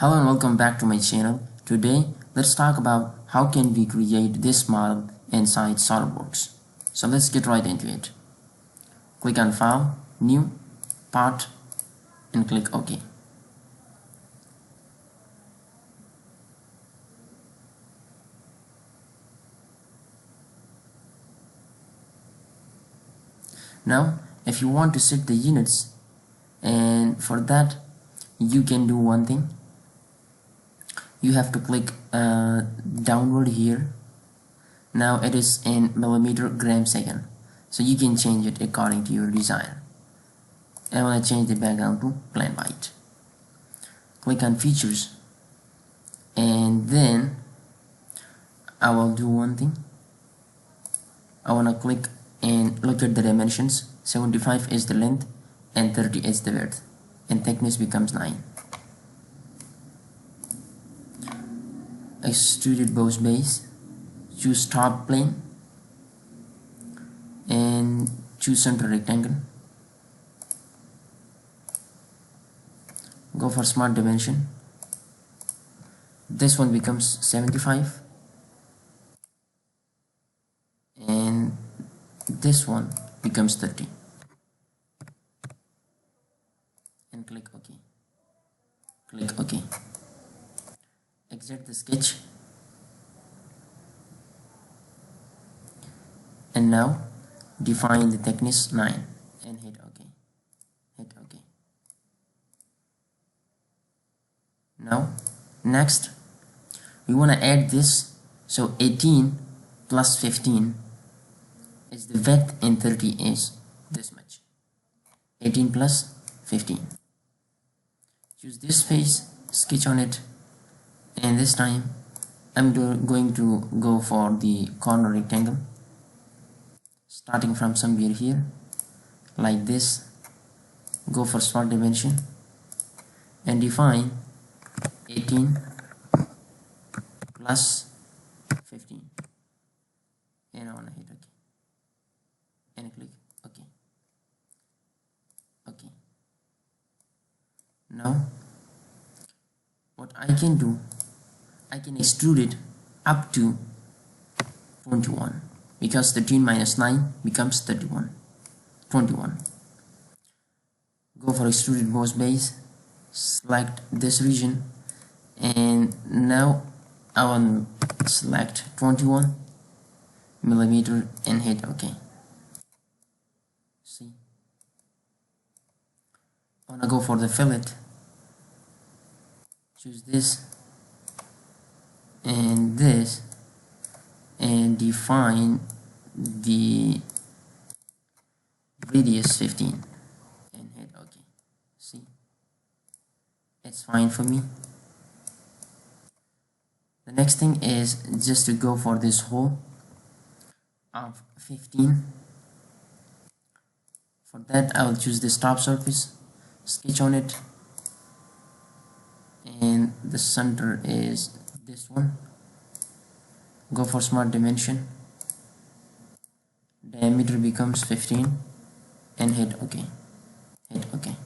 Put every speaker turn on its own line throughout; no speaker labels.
Hello and welcome back to my channel. Today let's talk about how can we create this model inside SolidWorks. So let's get right into it. Click on File, New, Part, and click OK. Now if you want to set the units, and for that you can do one thing. You have to click downward here. Now it is in millimeter gram second, so you can change it according to your desire. I want to change the background to plain white. Click on features, and then I will do one thing. I want to click and look at the dimensions. 75 is the length and 30 is the width, and thickness becomes 9. Extruded boss base, choose top plane and choose center rectangle. Go for smart dimension. This one becomes 75 and this one becomes 30, and click OK. Click OK. Exit the sketch, and now define the thickness 9 and hit OK. Hit OK. Now next we want to add this, so 18 plus 15 is the width and 30 is this much. 18 plus 15. Choose this face, sketch on it, and this time I'm going to go for the corner rectangle, starting from somewhere here like this. Go for smart dimension and define 18 plus 15, and I want to hit OK and click OK. OK. Now what I can do, I can extrude it up to 21, because 13 minus 9 becomes 21. Go for extruded boss base, select this region, and now I want to select 21 millimeter and hit OK. See, I want to go for the fillet. Choose this and this and define the radius 15 and hit OK. See, it's fine for me. The next thing is just to go for this hole of 15. For that I will choose this top surface, sketch on it, and the center is this one. Go for smart dimension, diameter becomes 15 and hit OK. Hit OK.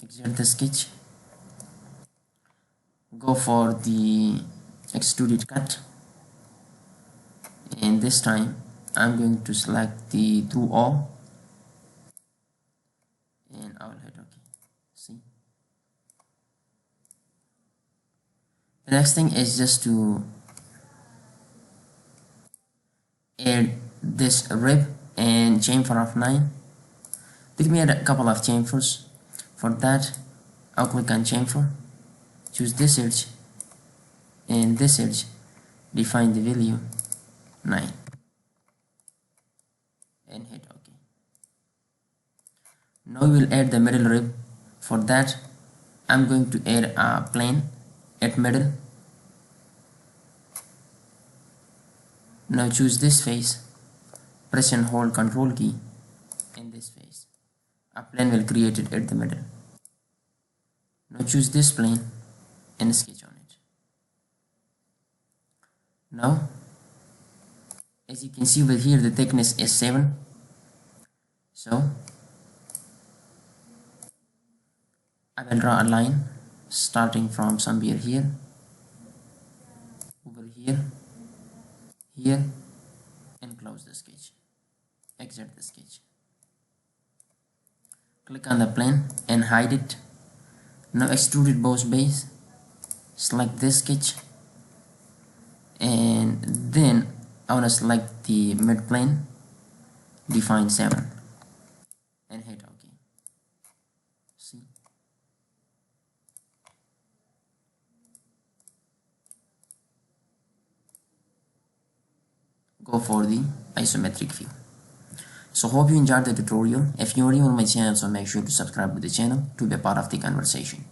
Exit the sketch. Go for the extruded cut, and this time I'm going to select the through all and I will hit OK. See, the next thing is just to add this rib and chamfer of 9. Let me add a couple of chamfers. For that I'll click on chamfer, choose this edge and this edge, define the value 9 and hit OK. Now we will add the middle rib. For that I'm going to add a plane at middle. Now choose this face, press and hold Ctrl key, and this face. A plane will create it at the middle. Now choose this plane and sketch on it. Now as you can see over here, the thickness is 7, so I will draw a line starting from somewhere here, over here, here, and close the sketch, exit the sketch. Click on the plane and hide it. Now extrude it both base, select this sketch, and then I want to select the mid plane, define 7, and hit OK. See? Go for the isometric view. So hope you enjoyed the tutorial. If you are new on my channel, so make sure to subscribe to the channel to be a part of the conversation.